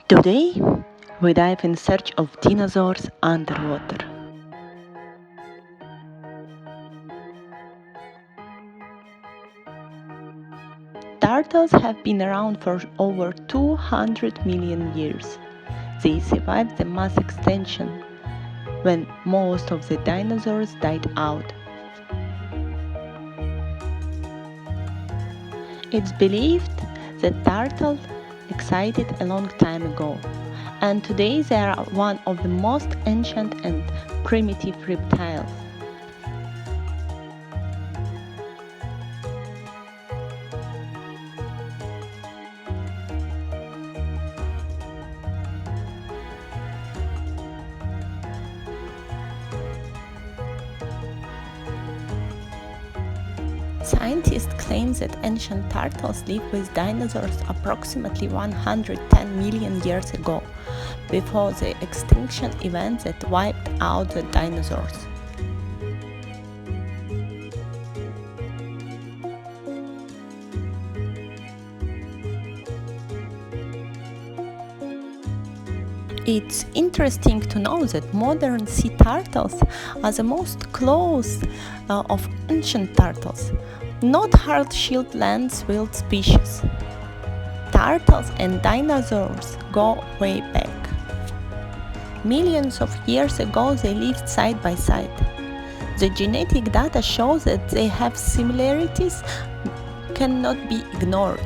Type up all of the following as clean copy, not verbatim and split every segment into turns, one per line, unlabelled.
Today, we dive in search of dinosaurs underwater. Turtles have been around for over 200 million years. They survived the mass extinction when most of the dinosaurs died out. It's believed that turtles existed a long time ago, and today they are one of the most ancient and primitive reptiles. Scientists claim that ancient turtles lived with dinosaurs approximately 110 million years ago, before the extinction event that wiped out the dinosaurs. It's interesting to know that modern sea turtles are the most close of ancient turtles, not hard-shelled land wild species. Turtles and dinosaurs go way back. Millions of years ago they lived side by side. The genetic data shows that they have similarities cannot be ignored.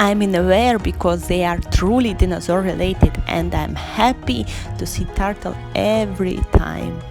I'm aware because they are truly dinosaur related, and I'm happy to see turtle every time.